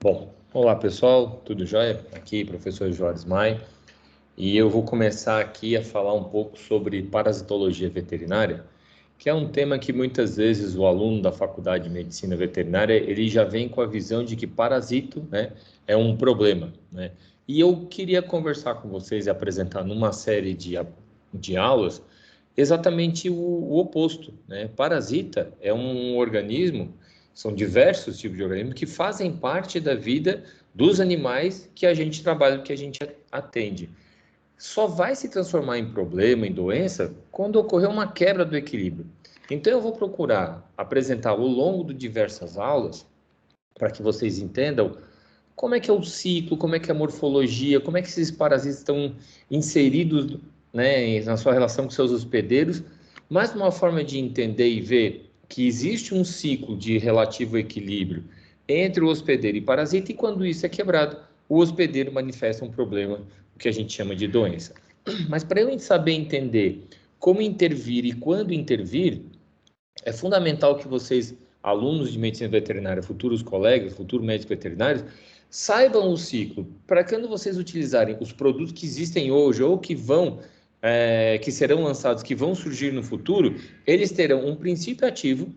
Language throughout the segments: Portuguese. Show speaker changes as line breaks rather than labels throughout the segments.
Bom, olá pessoal, tudo jóia? Aqui, professor Jorge Maia, e eu vou começar aqui a falar um pouco sobre parasitologia veterinária, que é um tema que muitas vezes o aluno da Faculdade de Medicina Veterinária, ele já vem com a visão de que parasito, né, é um problema, né? E eu queria conversar com vocês e apresentar numa série de aulas exatamente o oposto, né? Parasita é um organismo, são diversos tipos de organismos que fazem parte da vida dos animais que a gente trabalha, que a gente atende. Só vai se transformar em problema, em doença, quando ocorrer uma quebra do equilíbrio. Então eu vou procurar apresentar ao longo de diversas aulas, para que vocês entendam como é que é o ciclo, como é que é a morfologia, como é que esses parasitas estão inseridos, né, na sua relação com seus hospedeiros, mas uma forma de entender e ver que existe um ciclo de relativo equilíbrio entre o hospedeiro e parasita, e quando isso é quebrado, o hospedeiro manifesta um problema, o que a gente chama de doença. Mas para eu saber entender como intervir e quando intervir, é fundamental que vocês, alunos de medicina veterinária, futuros colegas, futuros médicos veterinários, saibam o ciclo, para quando vocês utilizarem os produtos que existem hoje ou que que serão lançados, que vão surgir no futuro, eles terão um princípio ativo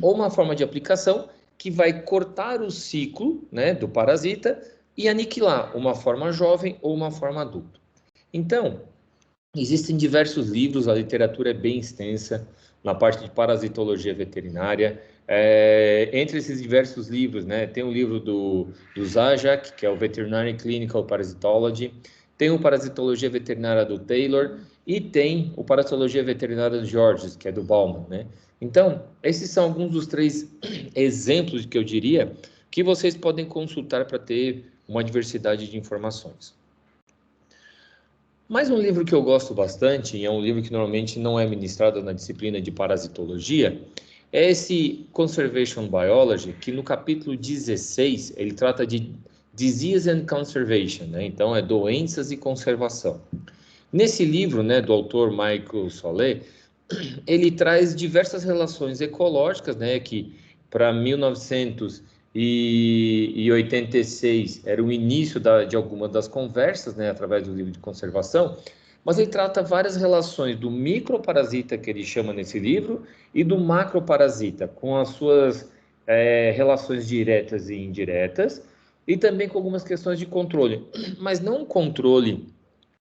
ou uma forma de aplicação que vai cortar o ciclo, né, do parasita e aniquilar uma forma jovem ou uma forma adulta. Então, existem diversos livros, a literatura é bem extensa na parte de parasitologia veterinária. Entre esses diversos livros, né, tem o livro do Zajac, que é o Veterinary Clinical Parasitology, tem o Parasitologia Veterinária do Taylor e tem o Parasitologia Veterinária do Georges, que é do Bauman, né? Então, esses são alguns dos três exemplos que eu diria que vocês podem consultar para ter uma diversidade de informações. Mas um livro que eu gosto bastante, e é um livro que normalmente não é ministrado na disciplina de parasitologia, é esse Conservation Biology, que no capítulo 16, ele trata de Disease and Conservation, né? Então, é doenças e conservação. Nesse livro, né, do autor Michael Solé, ele traz diversas relações ecológicas, né, que para 1986 era o início de algumas das conversas, né, através do livro de conservação, mas ele trata várias relações do microparasita, que ele chama nesse livro, e do macroparasita, com as suas relações diretas e indiretas, e também com algumas questões de controle, mas não um controle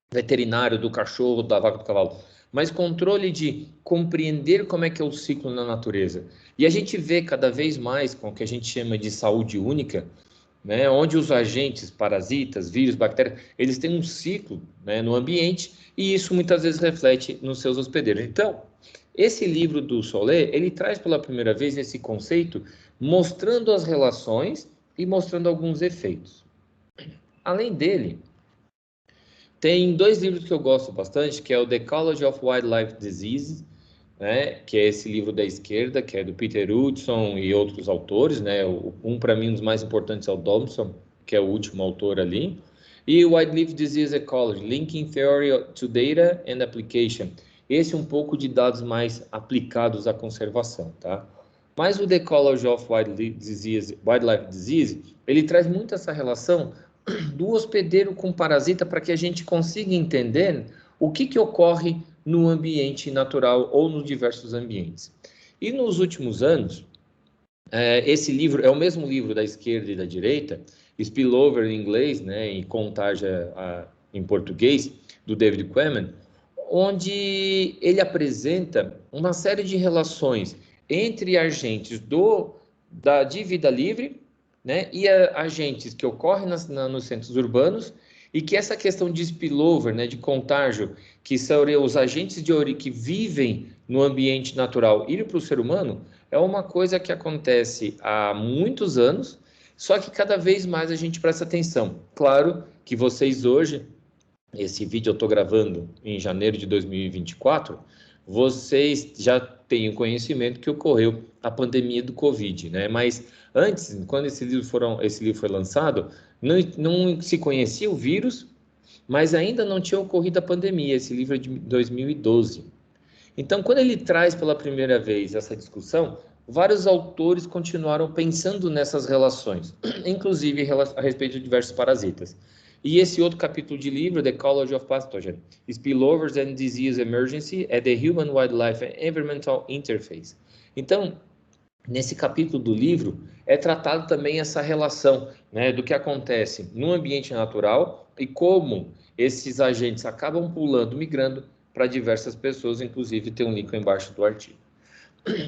veterinário do cachorro, da vaca, do cavalo, mas controle de compreender como é que é o ciclo na natureza. E a gente vê cada vez mais com o que a gente chama de saúde única, né, onde os agentes, parasitas, vírus, bactérias, eles têm um ciclo, né, no ambiente e isso muitas vezes reflete nos seus hospedeiros. Então, esse livro do Solé, ele traz pela primeira vez esse conceito, mostrando as relações e mostrando alguns efeitos. Além dele, tem dois livros que eu gosto bastante, que é o The Ecology of Wildlife Diseases, né, que é esse livro da esquerda, que é do Peter Hudson e outros autores, né, para mim, um dos mais importantes é o Dobson, que é o último autor ali, e o Wildlife Disease Ecology, Linking Theory to Data and Application. Esse é um pouco de dados mais aplicados à conservação, tá? Mas o The Ecology of Wildlife Disease, ele traz muito essa relação do hospedeiro com parasita para que a gente consiga entender o que ocorre no ambiente natural ou nos diversos ambientes. E nos últimos anos, esse livro é o mesmo livro da esquerda e da direita, Spillover em inglês, né, e Contágia em português, do David Quammen, onde ele apresenta uma série de relações entre agentes de vida livre, né, e agentes que ocorrem nos centros urbanos, e que essa questão de spillover, né, de contágio, que são os agentes que vivem no ambiente natural ir para o ser humano, é uma coisa que acontece há muitos anos, só que cada vez mais a gente presta atenção. Claro que vocês hoje, esse vídeo eu estou gravando em janeiro de 2024, vocês já têm o conhecimento que ocorreu a pandemia do Covid, né? Mas antes, quando esse livro foi lançado, não se conhecia o vírus, mas ainda não tinha ocorrido a pandemia. Esse livro é de 2012. Então, quando ele traz pela primeira vez essa discussão, vários autores continuaram pensando nessas relações, inclusive a respeito de diversos parasitas. E esse outro capítulo de livro, The Ecology of Pathogens, Spillovers and Disease Emergency at the Human Wildlife and Environmental Interface. Então, nesse capítulo do livro, é tratado também essa relação, né, do que acontece no ambiente natural e como esses agentes acabam pulando, migrando para diversas pessoas, inclusive tem um link embaixo do artigo.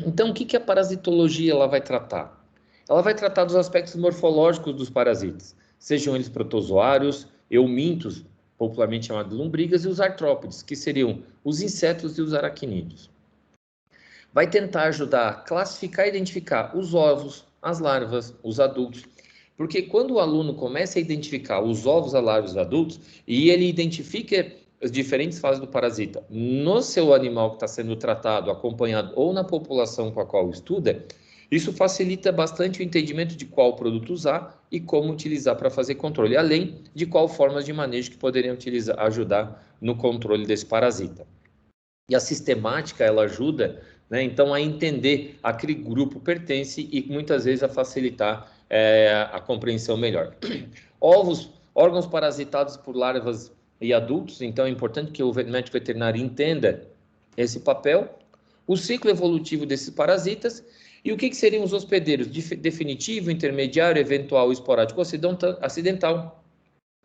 Então, o que a parasitologia ela vai tratar? Ela vai tratar dos aspectos morfológicos dos parasitas, sejam eles protozoários, eumintos, popularmente chamados lombrigas, e os artrópodes, que seriam os insetos e os aracnídeos. Vai tentar ajudar a classificar e identificar os ovos, as larvas, os adultos, porque quando o aluno começa a identificar os ovos, as larvas, os adultos, e ele identifica as diferentes fases do parasita no seu animal que está sendo tratado, acompanhado, ou na população com a qual estuda, isso facilita bastante o entendimento de qual produto usar e como utilizar para fazer controle, além de qual formas de manejo que poderiam ajudar no controle desse parasita. E a sistemática, ela ajuda, né, então, a entender a que grupo pertence e muitas vezes a facilitar a compreensão melhor. Ovos, órgãos parasitados por larvas e adultos, então é importante que o médico veterinário entenda esse papel, o ciclo evolutivo desses parasitas e o que seriam os hospedeiros definitivo, intermediário, eventual, esporádico, acidental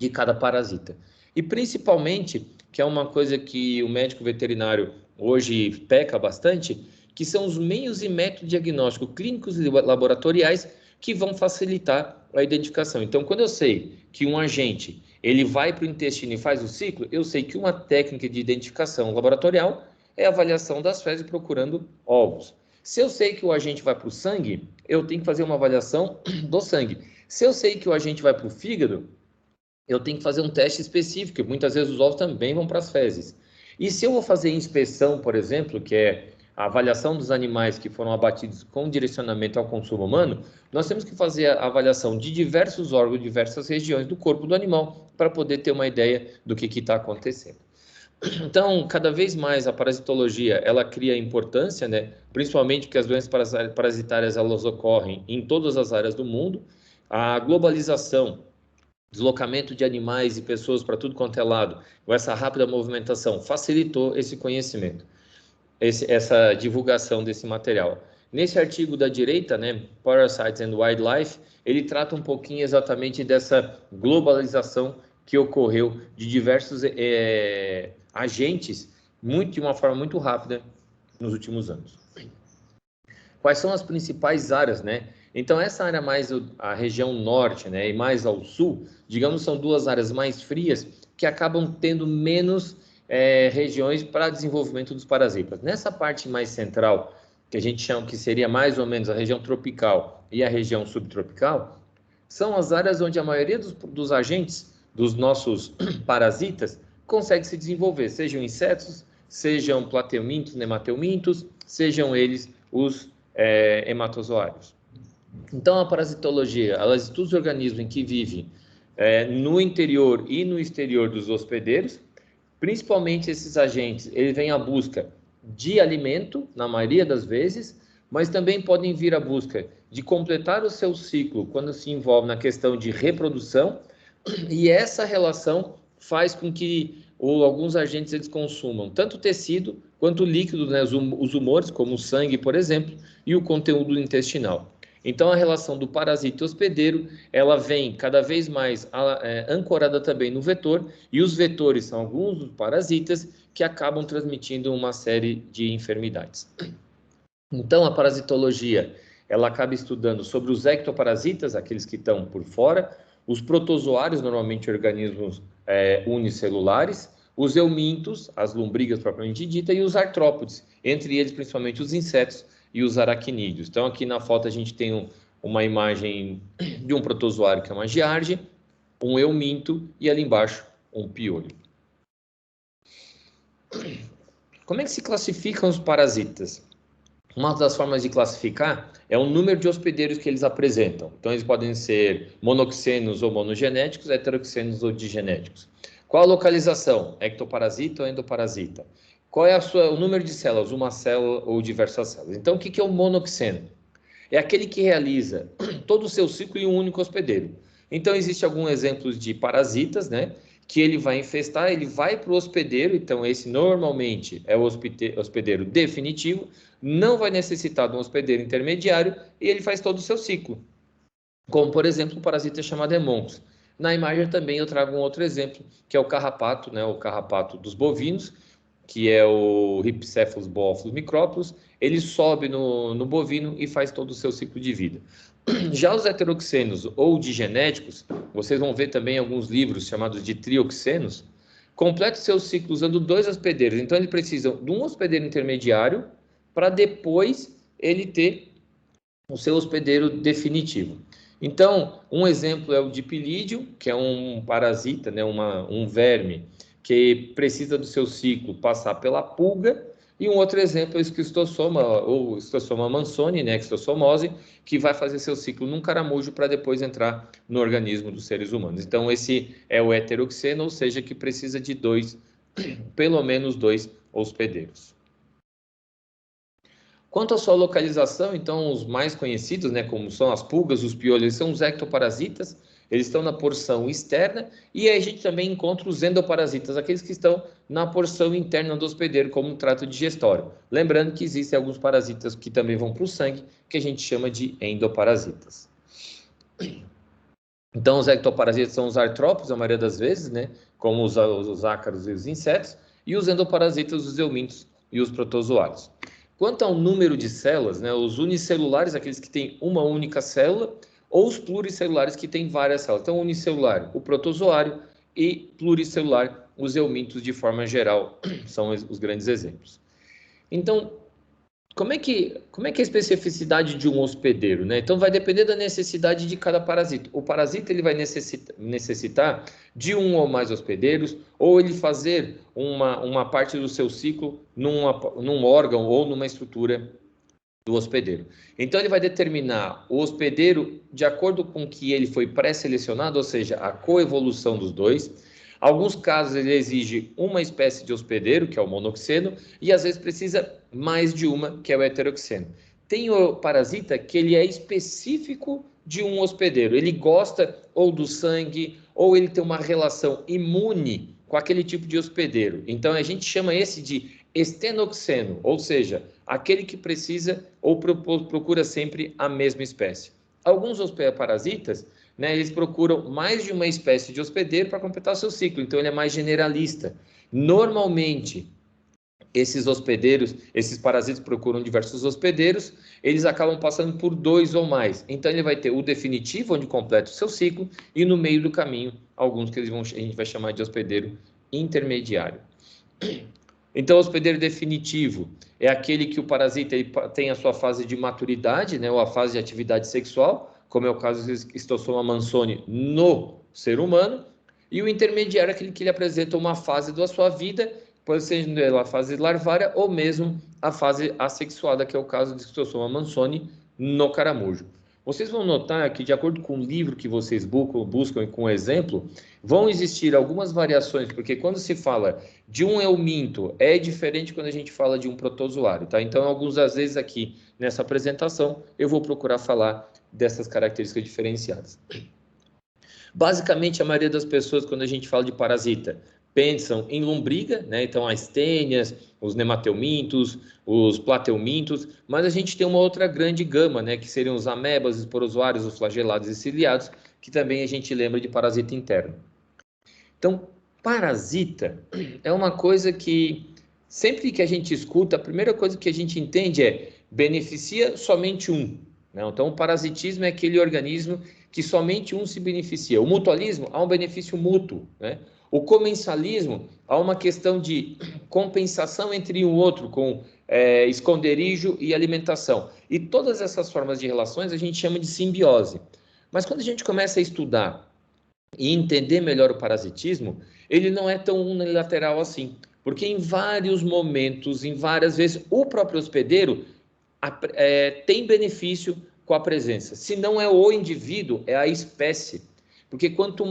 de cada parasita. E principalmente, que é uma coisa que o médico veterinário hoje peca bastante, que são os meios e métodos diagnósticos clínicos e laboratoriais que vão facilitar a identificação. Então, quando eu sei que um agente ele vai para o intestino e faz o ciclo, eu sei que uma técnica de identificação laboratorial é a avaliação das fezes procurando ovos. Se eu sei que o agente vai para o sangue, eu tenho que fazer uma avaliação do sangue. Se eu sei que o agente vai para o fígado, eu tenho que fazer um teste específico, muitas vezes os ovos também vão para as fezes. E se eu vou fazer inspeção, por exemplo, que é a avaliação dos animais que foram abatidos com direcionamento ao consumo humano, nós temos que fazer a avaliação de diversos órgãos, diversas regiões do corpo do animal, para poder ter uma ideia do que está acontecendo. Então, cada vez mais a parasitologia, ela cria importância, né? Principalmente porque as doenças parasitárias, elas ocorrem em todas as áreas do mundo. A globalização, deslocamento de animais e pessoas para tudo quanto é lado, com essa rápida movimentação, facilitou esse conhecimento, essa divulgação desse material. Nesse artigo da direita, né, Parasites and Wildlife, ele trata um pouquinho exatamente dessa globalização que ocorreu de diversos agentes de uma forma muito rápida nos últimos anos. Quais são as principais áreas, né? Então, essa área mais a região norte, né, e mais ao sul, digamos, são duas áreas mais frias que acabam tendo menos regiões para desenvolvimento dos parasitas. Nessa parte mais central, que a gente chama que seria mais ou menos a região tropical e a região subtropical, são as áreas onde a maioria dos agentes, dos nossos parasitas, consegue se desenvolver, sejam insetos, sejam plateumintos, nemateumintos, sejam eles os hematozoários. Então, a parasitologia, ela estuda os organismos em que vivem no interior e no exterior dos hospedeiros, principalmente esses agentes, eles vêm à busca de alimento, na maioria das vezes, mas também podem vir à busca de completar o seu ciclo quando se envolve na questão de reprodução, e essa relação faz com que alguns agentes eles consumam tanto tecido quanto líquido, né, os humores, como o sangue, por exemplo, e o conteúdo intestinal. Então, a relação do parasita e hospedeiro, ela vem cada vez mais ancorada também no vetor, e os vetores são alguns dos parasitas que acabam transmitindo uma série de enfermidades. Então, a parasitologia, ela acaba estudando sobre os ectoparasitas, aqueles que estão por fora, os protozoários, normalmente organismos unicelulares, os eumintos, as lombrigas propriamente dita, e os artrópodes, entre eles principalmente os insetos e os aracnídeos. Então, aqui na foto a gente tem uma imagem de um protozoário, que é uma giardia, um euminto e ali embaixo um piolho. Como é que se classificam os parasitas? Uma das formas de classificar é o número de hospedeiros que eles apresentam. Então, eles podem ser monoxenos ou monogenéticos, heteroxenos ou digenéticos. Qual a localização? Ectoparasita ou endoparasita? Qual é o número de células? Uma célula ou diversas células? Então, o que é o monoxeno? é aquele que realiza todo o seu ciclo em um único hospedeiro. Então, existe alguns exemplos de parasitas, né? Que ele vai infestar, ele vai para o hospedeiro, então esse normalmente é o hospedeiro definitivo, não vai necessitar de um hospedeiro intermediário e ele faz todo o seu ciclo. Como, por exemplo, um parasita chamado Hemonx. Na imagem também eu trago um outro exemplo, que é o carrapato, né? O carrapato dos bovinos, que é o Rhipicephalus boophyllus micrópolis. Ele sobe no bovino e faz todo o seu ciclo de vida. Já os heteroxenos ou digenéticos, vocês vão ver também alguns livros chamados de trioxenos, completam seu ciclo usando 2 hospedeiros. Então, ele precisa de um hospedeiro intermediário para depois ele ter o seu hospedeiro definitivo. Então, um exemplo é o dipilídeo, que é um parasita, né, um verme, que precisa do seu ciclo passar pela pulga, e um outro exemplo é o esquistossoma, ou esquistossoma mansoni, né, esquistossomose, que vai fazer seu ciclo num caramujo para depois entrar no organismo dos seres humanos. Então, esse é o heteroxeno, ou seja, que precisa de 2, pelo menos 2 hospedeiros. Quanto à sua localização, então, os mais conhecidos, né, como são as pulgas, os piolhos, eles são os ectoparasitas, eles estão na porção externa, e aí a gente também encontra os endoparasitas, aqueles que estão na porção interna do hospedeiro, como um trato digestório. Lembrando que existem alguns parasitas que também vão para o sangue, que a gente chama de endoparasitas. Então, os ectoparasitas são os artrópodes, a maioria das vezes, né, como os ácaros e os insetos, e os endoparasitas, os eumintos e os protozoários. Quanto ao número de células, né, os unicelulares, aqueles que têm uma única célula, ou os pluricelulares que têm várias células. Então, unicelular, o protozoário, e pluricelular, os eumintos de forma geral, são os grandes exemplos. Então, como é que é a especificidade de um hospedeiro, né? Então, vai depender da necessidade de cada parasita. O parasita ele vai necessitar de um ou mais hospedeiros, ou ele fazer uma parte do seu ciclo num órgão ou numa estrutura do hospedeiro. Então, ele vai determinar o hospedeiro de acordo com que ele foi pré-selecionado, ou seja, a coevolução dos dois. Alguns casos ele exige uma espécie de hospedeiro, que é o monoxeno, e às vezes precisa mais de uma, que é o heteroxeno. Tem o parasita que ele é específico de um hospedeiro. Ele gosta ou do sangue, ou ele tem uma relação imune com aquele tipo de hospedeiro. Então a gente chama esse de estenoxeno, ou seja, aquele que precisa ou procura sempre a mesma espécie. Alguns parasitas, né, eles procuram mais de uma espécie de hospedeiro para completar o seu ciclo, então ele é mais generalista. Normalmente, esses hospedeiros, esses parasitas procuram diversos hospedeiros, eles acabam passando por 2 ou mais. Então ele vai ter o definitivo, onde completa o seu ciclo, e no meio do caminho, alguns que a gente vai chamar de hospedeiro intermediário. Então, o hospedeiro definitivo é aquele que o parasita tem a sua fase de maturidade, né, ou a fase de atividade sexual, como é o caso do esquistossoma mansoni no ser humano, e o intermediário é aquele que ele apresenta uma fase da sua vida, pode ser a fase larvária ou mesmo a fase assexuada, que é o caso do esquistossoma mansoni no caramujo. Vocês vão notar que, de acordo com o livro que vocês buscam e com o exemplo, vão existir algumas variações, porque quando se fala de um euminto, é diferente quando a gente fala de um protozoário, tá? Então, algumas das vezes aqui, nessa apresentação, eu vou procurar falar dessas características diferenciadas. Basicamente, a maioria das pessoas, quando a gente fala de parasita, pensam em lombriga, né? Então, as tênias, os nemateumintos, os plateumintos, mas a gente tem uma outra grande gama, né? Que seriam os amebas, os porozoários, os flagelados e ciliados, que também a gente lembra de parasita interno. Então, parasita é uma coisa que, sempre que a gente escuta, a primeira coisa que a gente entende é beneficia somente um. Né? Então, o parasitismo é aquele organismo que somente um se beneficia. O mutualismo há um benefício mútuo, né? O comensalismo há uma questão de compensação entre um outro, com esconderijo e alimentação. E todas essas formas de relações a gente chama de simbiose. Mas quando a gente começa a estudar e entender melhor o parasitismo, ele não é tão unilateral assim. Porque em vários momentos, em várias vezes, o próprio hospedeiro tem benefício com a presença. Se não é o indivíduo, é a espécie. Porque quanto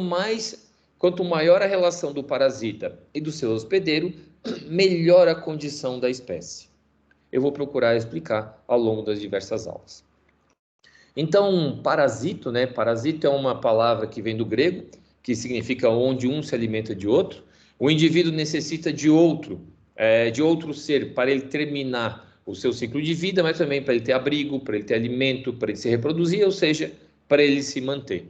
maior a relação do parasita e do seu hospedeiro, melhor a condição da espécie. Eu vou procurar explicar ao longo das diversas aulas. Então, parasito, né? Parasito é uma palavra que vem do grego, que significa onde um se alimenta de outro. O indivíduo necessita de outro ser para ele terminar o seu ciclo de vida, mas também para ele ter abrigo, para ele ter alimento, para ele se reproduzir, ou seja, para ele se manter.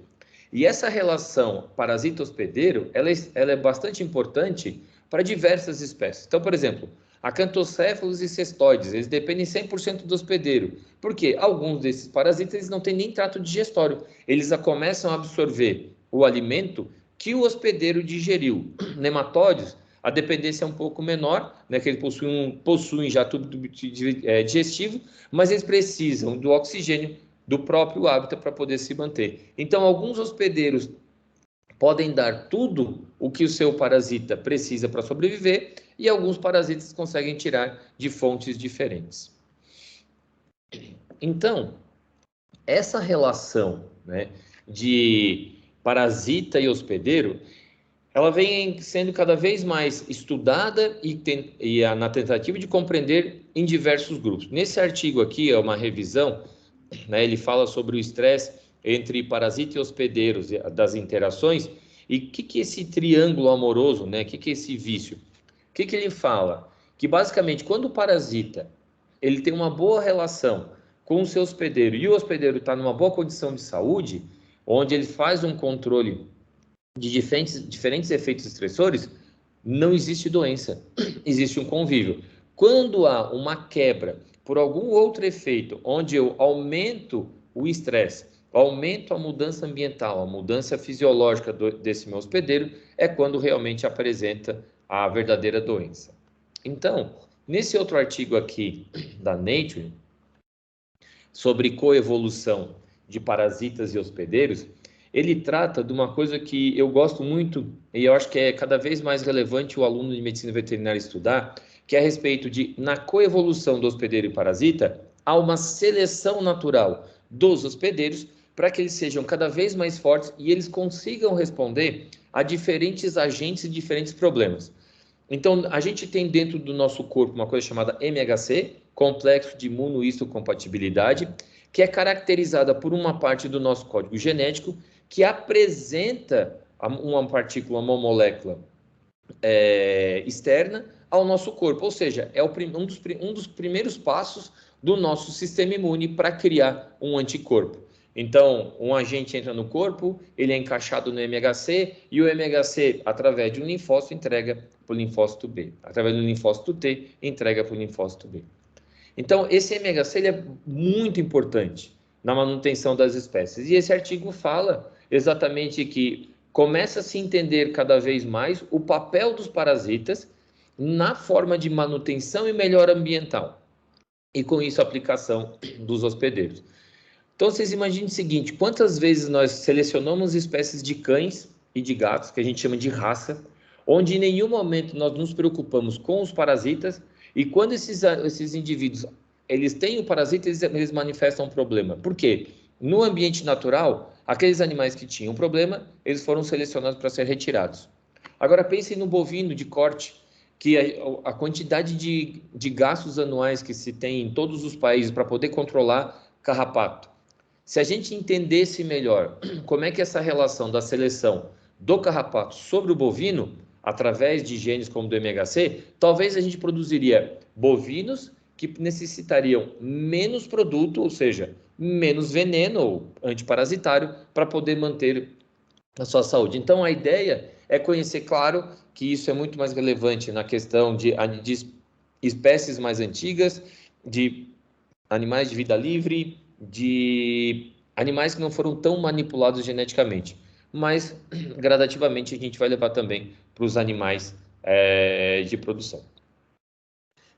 E essa relação parasita-hospedeiro, ela é bastante importante para diversas espécies. Então, por exemplo, acantocéfalos e cestoides, eles dependem 100% do hospedeiro. Por quê? Alguns desses parasitas eles não têm nem trato digestório. Eles já começam a absorver o alimento que o hospedeiro digeriu. Nematóides, a dependência é um pouco menor, né, que eles possuem já tubo digestivo, mas eles precisam do oxigênio do próprio hábitat para poder se manter. Então, alguns hospedeiros podem dar tudo o que o seu parasita precisa para sobreviver e alguns parasitas conseguem tirar de fontes diferentes. Então, essa relação, né, de parasita e hospedeiro, ela vem sendo cada vez mais estudada na tentativa de compreender em diversos grupos. Nesse artigo aqui, é uma revisão, né, ele fala sobre o estresse entre parasita e hospedeiros, das interações, e o que é esse triângulo amoroso, né? O que é esse vício? O que ele fala? Que basicamente, quando o parasita ele tem uma boa relação com o seu hospedeiro e o hospedeiro está numa boa condição de saúde, onde ele faz um controle de diferentes efeitos estressores, não existe doença, existe um convívio. Quando há uma quebra por algum outro efeito, onde eu aumento o estresse, aumento a mudança ambiental, a mudança fisiológica desse meu hospedeiro, é quando realmente apresenta a verdadeira doença. Então, nesse outro artigo aqui da Nature, sobre coevolução de parasitas e hospedeiros, ele trata de uma coisa que eu gosto muito e eu acho que é cada vez mais relevante o aluno de medicina veterinária estudar, que é a respeito de, na coevolução do hospedeiro e parasita, há uma seleção natural dos hospedeiros para que eles sejam cada vez mais fortes e eles consigam responder a diferentes agentes e diferentes problemas. Então, a gente tem dentro do nosso corpo uma coisa chamada MHC, complexo de imunohistocompatibilidade, que é caracterizada por uma parte do nosso código genético que apresenta uma partícula, uma molécula externa ao nosso corpo, ou seja, é um dos primeiros passos do nosso sistema imune para criar um anticorpo. Então, um agente entra no corpo, ele é encaixado no MHC e o MHC, através de um linfócito, entrega para o linfócito B. Através do linfócito T, entrega para o linfócito B. Então, esse MHC ele é muito importante na manutenção das espécies. E esse artigo fala exatamente que começa a se entender cada vez mais o papel dos parasitas na forma de manutenção e melhora ambiental. E com isso a aplicação dos hospedeiros. Então vocês imaginem o seguinte, quantas vezes nós selecionamos espécies de cães e de gatos, que a gente chama de raça, onde em nenhum momento nós nos preocupamos com os parasitas e quando esses indivíduos eles têm o parasita, eles manifestam um problema. Por quê? No ambiente natural, aqueles animais que tinham problema, eles foram selecionados para ser retirados. Agora pensem no bovino de corte, que a quantidade de gastos anuais que se tem em todos os países para poder controlar carrapato. Se a gente entendesse melhor como é que essa relação da seleção do carrapato sobre o bovino, através de genes como do MHC, talvez a gente produziria bovinos que necessitariam menos produto, ou seja, menos veneno ou antiparasitário, para poder manter a sua saúde. Então, a ideia é conhecer, claro, que isso é muito mais relevante na questão de espécies mais antigas, de animais de vida livre, de animais que não foram tão manipulados geneticamente. Mas, gradativamente, a gente vai levar também para os animais de produção.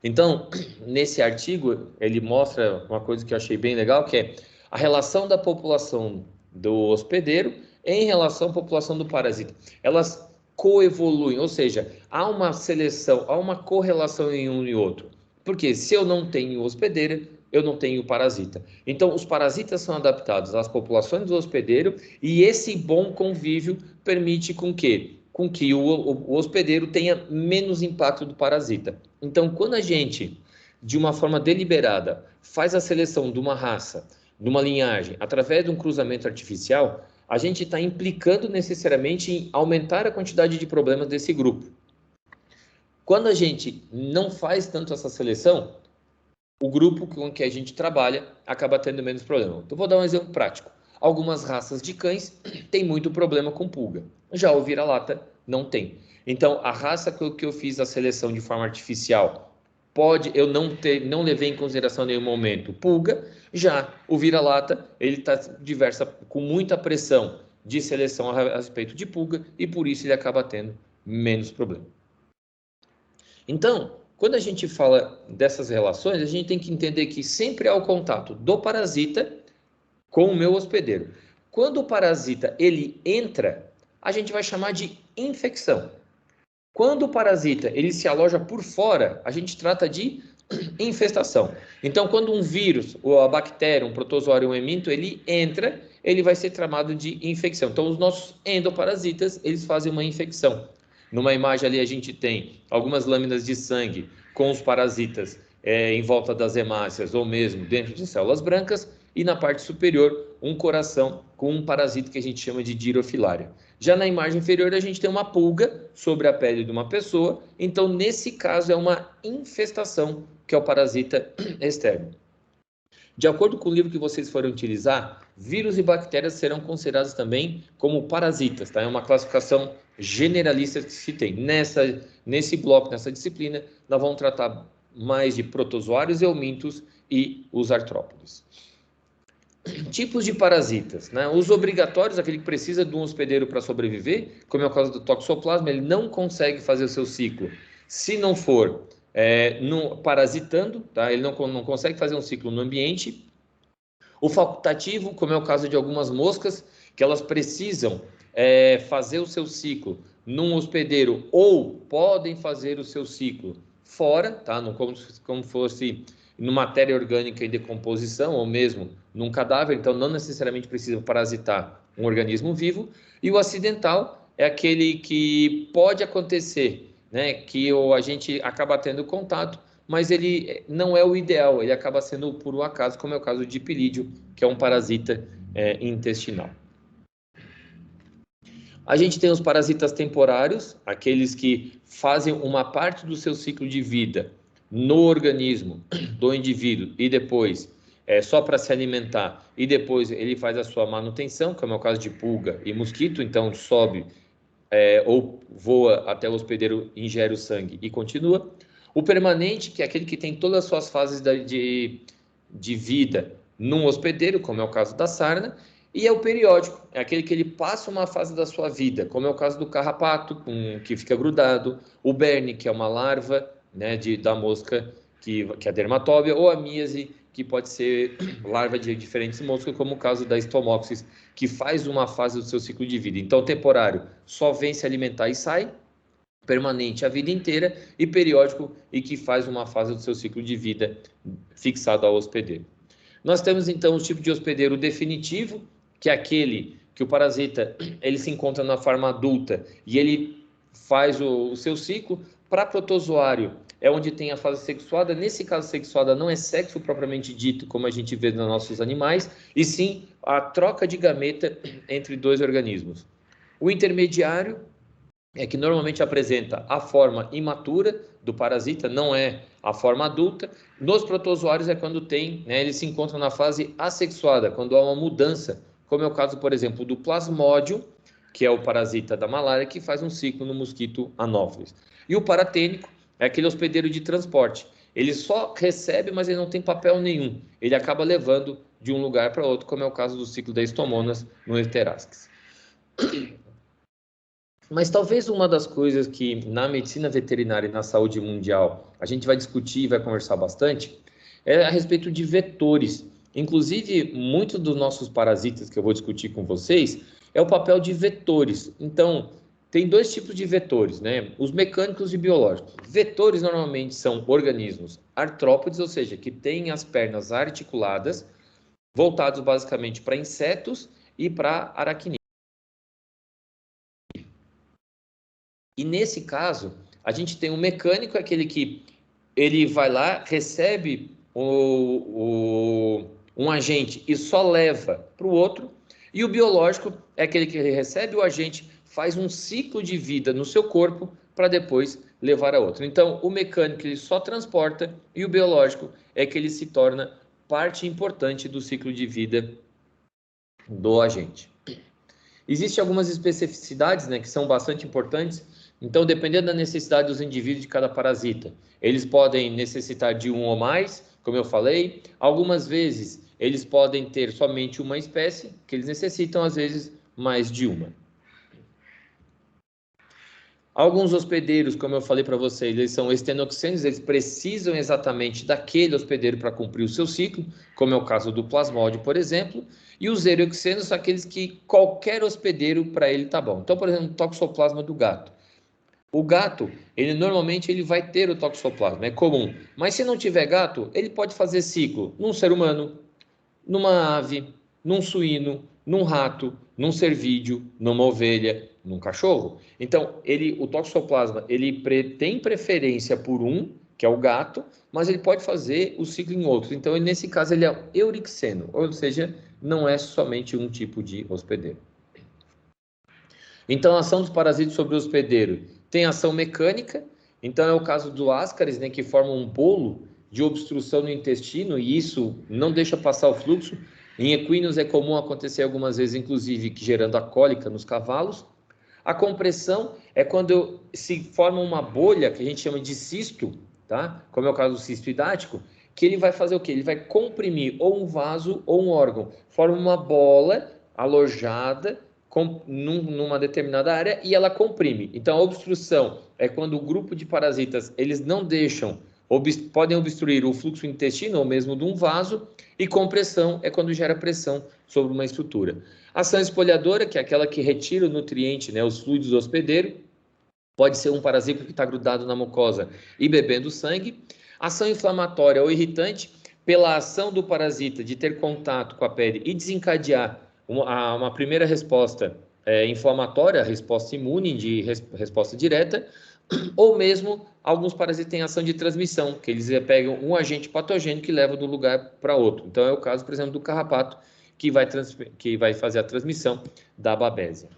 Então, nesse artigo, ele mostra uma coisa que eu achei bem legal, que é a relação da população do hospedeiro em relação à população do parasita. Elas coevoluem, ou seja, há uma seleção, há uma correlação em um e outro. Porque se eu não tenho hospedeiro, eu não tenho parasita. Então, os parasitas são adaptados às populações do hospedeiro e esse bom convívio permite com que o hospedeiro tenha menos impacto do parasita. Então, quando a gente, de uma forma deliberada, faz a seleção de uma raça de uma linhagem através de um cruzamento artificial, a gente está implicando necessariamente em aumentar a quantidade de problemas desse grupo. Quando a gente não faz tanto essa seleção, o grupo com que a gente trabalha acaba tendo menos problema. Então, vou dar um exemplo prático. Algumas raças de cães têm muito problema com pulga. Já o vira-lata não tem. Então, a raça que eu fiz a seleção de forma artificial, eu não levei em consideração em nenhum momento pulga. Já o vira-lata, ele está com muita pressão de seleção a respeito de pulga e por isso ele acaba tendo menos problema. Então, quando a gente fala dessas relações, a gente tem que entender que sempre há o contato do parasita com o meu hospedeiro. Quando o parasita ele entra, a gente vai chamar de infecção. Quando o parasita ele se aloja por fora, a gente trata de infestação. Então, quando um vírus, ou a bactéria, um protozoário, um heminto, ele entra, ele vai ser chamado de infecção. Então, os nossos endoparasitas, eles fazem uma infecção. Numa imagem ali a gente tem algumas lâminas de sangue com os parasitas em volta das hemácias ou mesmo dentro de células brancas e na parte superior um coração com um parasita que a gente chama de Dirofilaria. Já na imagem inferior a gente tem uma pulga sobre a pele de uma pessoa, então nesse caso é uma infestação que é o parasita externo. De acordo com o livro que vocês forem utilizar, vírus e bactérias serão considerados também como parasitas, tá? É uma classificação generalista que se tem. Nesse bloco, nessa disciplina, nós vamos tratar mais de protozoários, eumintos e os artrópodes. Tipos de parasitas, né? Os obrigatórios, aquele que precisa de um hospedeiro para sobreviver, como é o caso do toxoplasma, ele não consegue fazer o seu ciclo se não for parasitando, tá? Ele não consegue fazer um ciclo no ambiente. O facultativo, como é o caso de algumas moscas, que elas precisam fazer o seu ciclo num hospedeiro ou podem fazer o seu ciclo fora, tá? Como fosse numa matéria orgânica em decomposição ou mesmo num cadáver, então não necessariamente precisa parasitar um organismo vivo. E o acidental é aquele que pode acontecer, né, que a gente acaba tendo contato, mas ele não é o ideal, ele acaba sendo por um acaso, como é o caso de pilídeo, que é um parasita intestinal. A gente tem os parasitas temporários, aqueles que fazem uma parte do seu ciclo de vida no organismo do indivíduo e depois só para se alimentar e depois ele faz a sua manutenção, como é o caso de pulga e mosquito, então sobe ou voa até o hospedeiro, ingere o sangue e continua. O permanente, que é aquele que tem todas as suas fases de vida num hospedeiro, como é o caso da sarna, e é o periódico, é aquele que ele passa uma fase da sua vida, como é o caso do carrapato, que fica grudado, o berne, que é uma larva, né, da mosca, que é a dermatóbia, ou a míase, que pode ser larva de diferentes moscas, como o caso da Stomopsis, que faz uma fase do seu ciclo de vida. Então, temporário só vem se alimentar e sai, permanente a vida inteira, e periódico e que faz uma fase do seu ciclo de vida fixado ao hospedeiro. Nós temos então o tipo de hospedeiro definitivo, que é aquele que o parasita ele se encontra na forma adulta e ele faz o seu ciclo. Para protozoário é onde tem a fase sexuada. Nesse caso, sexuada não é sexo propriamente dito, como a gente vê nos nossos animais, e sim a troca de gameta entre dois organismos. O intermediário é que normalmente apresenta a forma imatura do parasita, não é a forma adulta. Nos protozoários é quando eles se encontram na fase assexuada, quando há uma mudança, como é o caso, por exemplo, do plasmódio, que é o parasita da malária, que faz um ciclo no mosquito anófeles. E o paratênico é aquele hospedeiro de transporte. Ele só recebe, mas ele não tem papel nenhum. Ele acaba levando de um lugar para outro, como é o caso do ciclo da Stomonas no Euterasques. Mas talvez uma das coisas que na medicina veterinária e na saúde mundial a gente vai discutir e vai conversar bastante é a respeito de vetores. Inclusive, muitos dos nossos parasitas que eu vou discutir com vocês é o papel de vetores. Então, tem dois tipos de vetores, né? Os mecânicos e biológicos. Vetores normalmente são organismos artrópodes, ou seja, que têm as pernas articuladas, voltados basicamente para insetos e para aracnídeos. E nesse caso, a gente tem um mecânico, aquele que ele vai lá, recebe um agente e só leva para o outro, e o biológico é aquele que recebe o agente, faz um ciclo de vida no seu corpo para depois levar a outro. Então, o mecânico ele só transporta e o biológico é que ele se torna parte importante do ciclo de vida do agente. Existem algumas especificidades, né, que são bastante importantes. Então, dependendo da necessidade dos indivíduos de cada parasita, eles podem necessitar de um ou mais, como eu falei. Algumas vezes, eles podem ter somente uma espécie, que eles necessitam, às vezes, mais de uma. Alguns hospedeiros, como eu falei para vocês, eles são estenoxênios, eles precisam exatamente daquele hospedeiro para cumprir o seu ciclo, como é o caso do plasmódio, por exemplo, e os eroxenos são aqueles que qualquer hospedeiro para ele tá bom. Então, por exemplo, o toxoplasma do gato. O gato, ele normalmente ele vai ter o toxoplasma, é comum. Mas se não tiver gato, ele pode fazer ciclo num ser humano, numa ave, num suíno, num rato, num cervídeo, numa ovelha, num cachorro. Então, o toxoplasma, ele tem preferência por um, que é o gato, mas ele pode fazer o ciclo em outros. Então, nesse caso, ele é eurixeno, ou seja, não é somente um tipo de hospedeiro. Então, a ação dos parasitas sobre o hospedeiro tem ação mecânica. Então, é o caso do ascaris, né, que forma um bolo de obstrução no intestino, e isso não deixa passar o fluxo. Em equinos é comum acontecer algumas vezes, inclusive, gerando a cólica nos cavalos. A compressão é quando se forma uma bolha, que a gente chama de cisto, tá? Como é o caso do cisto hidático, que ele vai fazer o quê? Ele vai comprimir ou um vaso ou um órgão. Forma uma bola alojada numa determinada área e ela comprime. Então, a obstrução é quando o grupo de parasitas, eles não deixam, podem obstruir o fluxo intestino ou mesmo de um vaso, e compressão é quando gera pressão sobre uma estrutura. Ação espolhadora, que é aquela que retira o nutriente, né, os fluidos do hospedeiro, pode ser um parasita que está grudado na mucosa e bebendo sangue. Ação inflamatória ou irritante, pela ação do parasita de ter contato com a pele e desencadear uma primeira resposta inflamatória, resposta imune, de resposta direta, ou mesmo alguns parasitas têm ação de transmissão, que eles pegam um agente patogênico e levam de um lugar para outro. Então é o caso, por exemplo, do carrapato, que vai fazer a transmissão da babésia.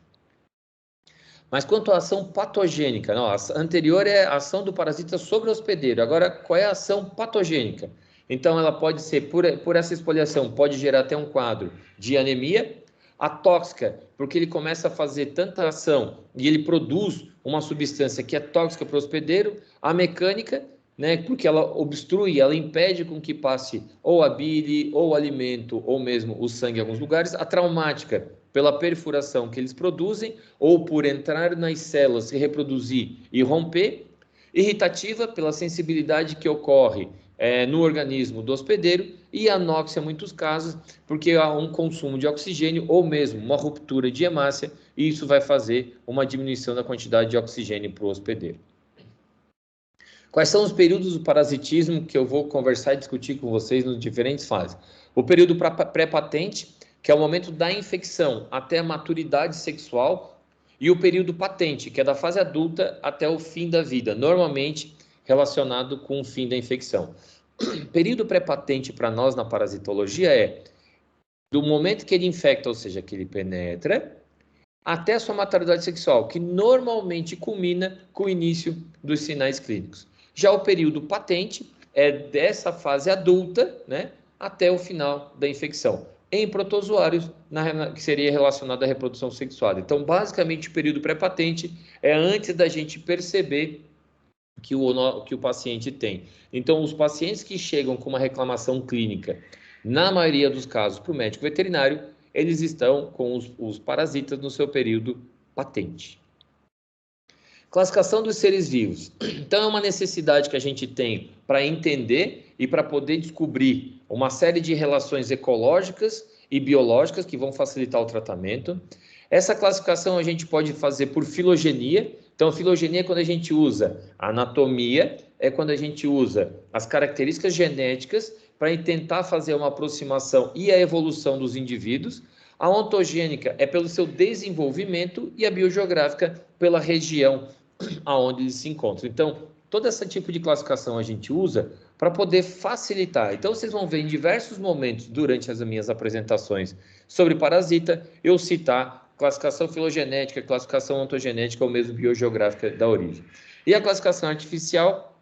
Mas quanto à ação patogênica, não, a anterior é a ação do parasita sobre o hospedeiro. Agora, qual é a ação patogênica? Então, ela pode ser, por essa espoliação, pode gerar até um quadro de anemia. A tóxica, porque ele começa a fazer tanta ação e ele produz uma substância que é tóxica para o hospedeiro. A mecânica, né, porque ela obstrui, ela impede com que passe ou a bile, ou o alimento, ou mesmo o sangue em alguns lugares. A traumática, pela perfuração que eles produzem, ou por entrar nas células, se reproduzir e romper. Irritativa, pela sensibilidade que ocorre no organismo do hospedeiro, e anóxia, em muitos casos, porque há um consumo de oxigênio ou mesmo uma ruptura de hemácia, e isso vai fazer uma diminuição da quantidade de oxigênio para o hospedeiro. Quais são os períodos do parasitismo que eu vou conversar e discutir com vocês nas diferentes fases? O período pré-patente, que é o momento da infecção até a maturidade sexual, e o período patente, que é da fase adulta até o fim da vida, normalmente relacionado com o fim da infecção. Período pré-patente para nós na parasitologia é do momento que ele infecta, ou seja, que ele penetra, até a sua maturidade sexual, que normalmente culmina com o início dos sinais clínicos. Já o período patente é dessa fase adulta, né, até o final da infecção, em protozoários, que seria relacionado à reprodução sexual. Então, basicamente, o período pré-patente é antes da gente perceber que o paciente tem. Então, os pacientes que chegam com uma reclamação clínica, na maioria dos casos, para o médico veterinário, eles estão com os parasitas no seu período patente. Classificação dos seres vivos. Então, é uma necessidade que a gente tem para entender e para poder descobrir uma série de relações ecológicas e biológicas que vão facilitar o tratamento. Essa classificação a gente pode fazer por filogenia. Então, filogenia é quando a gente usa a anatomia, é quando a gente usa as características genéticas para tentar fazer uma aproximação e a evolução dos indivíduos. A ontogênica é pelo seu desenvolvimento e a biogeográfica pela região aonde eles se encontram. Então, todo esse tipo de classificação a gente usa para poder facilitar. Então, vocês vão ver em diversos momentos durante as minhas apresentações sobre parasita, eu citar classificação filogenética, classificação ontogenética ou mesmo biogeográfica da origem. E a classificação artificial,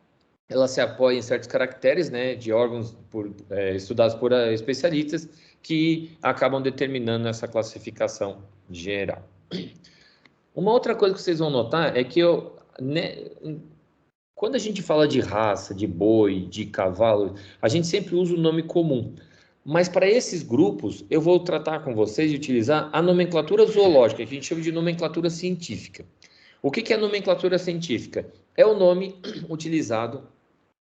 ela se apoia em certos caracteres, né, de órgãos estudados por especialistas que acabam determinando essa classificação geral. Uma outra coisa que vocês vão notar é que quando a gente fala de raça, de boi, de cavalo, a gente sempre usa o nome comum. Mas para esses grupos, eu vou tratar com vocês de utilizar a nomenclatura zoológica, que a gente chama de nomenclatura científica. O que é a nomenclatura científica? É o nome utilizado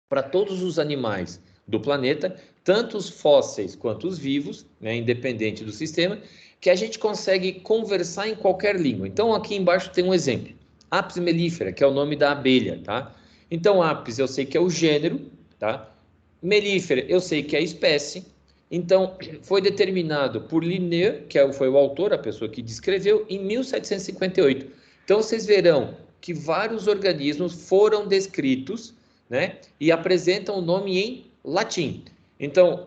para todos os animais do planeta, tanto os fósseis quanto os vivos, né, independente do sistema, que a gente consegue conversar em qualquer língua. Então, aqui embaixo tem um exemplo. Apis mellifera, que é o nome da abelha, tá? Então, Apis eu sei que é o gênero, tá? Mellifera eu sei que é a espécie. Então, foi determinado por Linné, que foi o autor, a pessoa que descreveu, em 1758. Então, vocês verão que vários organismos foram descritos, né? E apresentam o nome em latim. Então,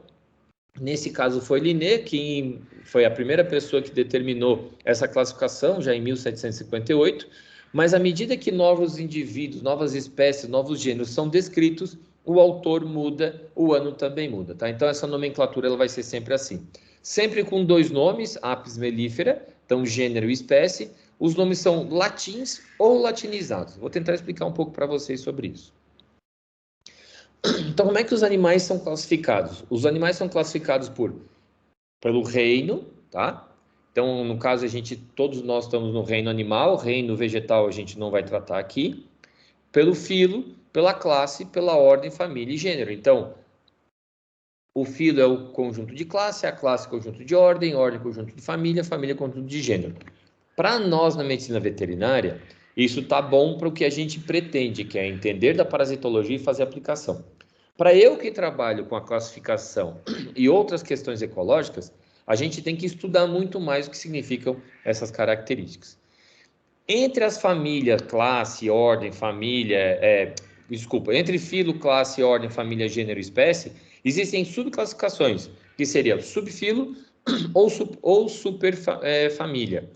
nesse caso foi Linné, que foi a primeira pessoa que determinou essa classificação, já em 1758, mas à medida que novos indivíduos, novas espécies, novos gêneros são descritos, o autor muda, o ano também muda, tá? Então essa nomenclatura ela vai ser sempre assim. Sempre com dois nomes, Apis mellifera, então gênero e espécie, os nomes são latins ou latinizados. Vou tentar explicar um pouco para vocês sobre isso. Então, como é que os animais são classificados? Os animais são classificados pelo reino, tá? Então, no caso, todos nós estamos no reino animal, reino vegetal a gente não vai tratar aqui. Pelo filo, pela classe, pela ordem, família e gênero. Então, o filo é o conjunto de classe, a classe conjunto de ordem conjunto de família, família conjunto de gênero. Para nós, na medicina veterinária, isso tá bom para o que a gente pretende, que é entender da parasitologia e fazer aplicação. Para eu que trabalho com a classificação e outras questões ecológicas, a gente tem que estudar muito mais o que significam essas características. Entre as famílias, classe, ordem, família, entre filo, classe, ordem, família, gênero e espécie, existem subclassificações, que seria subfilo ou superfamília.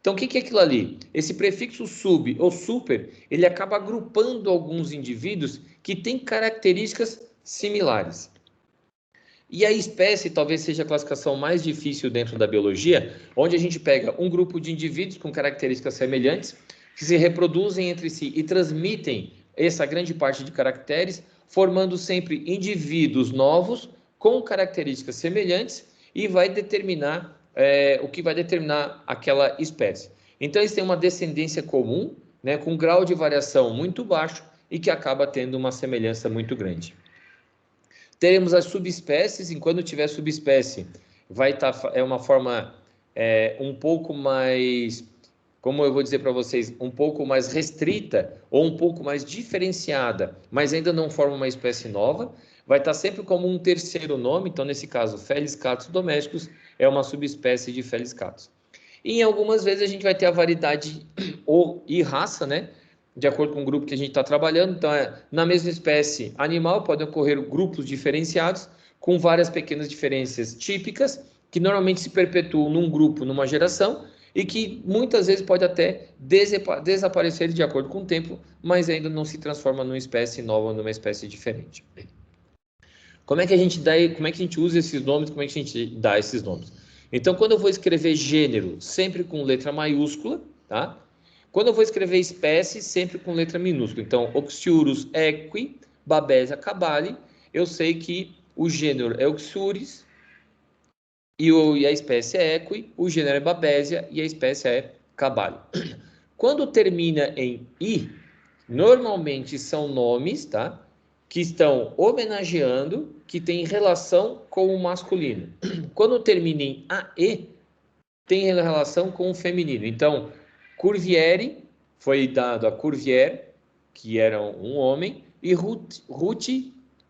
Então, o que é aquilo ali? Esse prefixo sub ou super, ele acaba agrupando alguns indivíduos que têm características similares. E a espécie talvez seja a classificação mais difícil dentro da biologia, onde a gente pega um grupo de indivíduos com características semelhantes, que se reproduzem entre si e transmitem essa grande parte de caracteres, formando sempre indivíduos novos com características semelhantes e vai determinar o que vai determinar aquela espécie. Então, eles têm uma descendência comum, né, com um grau de variação muito baixo e que acaba tendo uma semelhança muito grande. Teremos as subespécies, e quando tiver subespécie, vai estar uma forma um pouco mais, como eu vou dizer para vocês, um pouco mais restrita ou um pouco mais diferenciada, mas ainda não forma uma espécie nova. Vai estar sempre como um terceiro nome, então nesse caso, Felis catus domesticus é uma subespécie de Felis catus. E em algumas vezes a gente vai ter a variedade e raça, né? De acordo com o grupo que a gente está trabalhando. Então, na mesma espécie animal, podem ocorrer grupos diferenciados, com várias pequenas diferenças típicas, que normalmente se perpetuam num grupo, numa geração, e que muitas vezes pode até desaparecer de acordo com o tempo, mas ainda não se transforma numa espécie nova, numa espécie diferente. Como é que a gente usa esses nomes, como é que a gente dá esses nomes? Então, quando eu vou escrever gênero, sempre com letra maiúscula, tá? Quando eu vou escrever espécie, sempre com letra minúscula. Então, Oxyurus equi, Babesia cabali, eu sei que o gênero é Oxyurus e a espécie é equi, o gênero é Babesia e a espécie é cabali. Quando termina em i, normalmente são nomes, tá? Que estão homenageando, que tem relação com o masculino. Quando termina em ae, tem relação com o feminino. Então, Curviere foi dado a Curvier, que era um homem, e Ruth,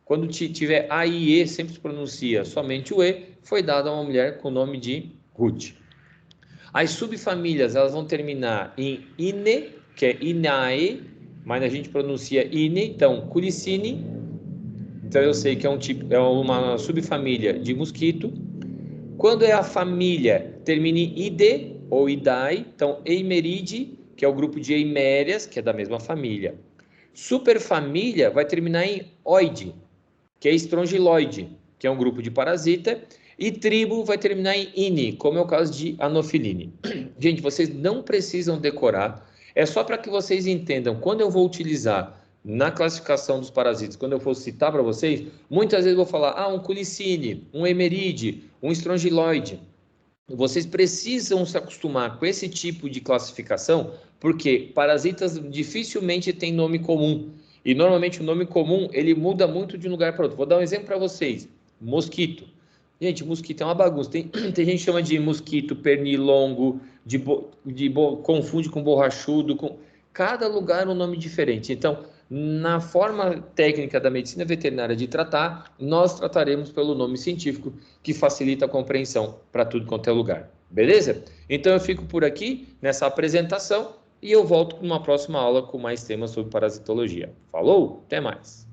quando tiver A e E, sempre se pronuncia somente o E, foi dado a uma mulher com o nome de Ruth. As subfamílias, elas vão terminar em Ine, que é Inae, mas a gente pronuncia INE. Então, Culicini, então eu sei que é uma subfamília de mosquito. Quando é a família, termina em ide ou idai, então Eimeride, que é o grupo de Eimérias, que é da mesma família. Superfamília vai terminar em oide, que é Strongyloide, que é um grupo de parasita, e tribo vai terminar em ini, como é o caso de Anopheline. Gente, vocês não precisam decorar, é só para que vocês entendam, quando eu vou utilizar na classificação dos parasitas, quando eu for citar para vocês, muitas vezes eu vou falar, um Culicini, um Emeride, um Strongyloide. Vocês precisam se acostumar com esse tipo de classificação, porque parasitas dificilmente têm nome comum. E normalmente o nome comum, ele muda muito de um lugar para outro. Vou dar um exemplo para vocês. Mosquito. Gente, mosquito é uma bagunça. Tem gente que chama de mosquito pernilongo, confunde com borrachudo. Cada lugar é um nome diferente. Então, na forma técnica da medicina veterinária de tratar, nós trataremos pelo nome científico, que facilita a compreensão para tudo quanto é lugar. Beleza? Então eu fico por aqui nessa apresentação e eu volto numa próxima aula com mais temas sobre parasitologia. Falou? Até mais!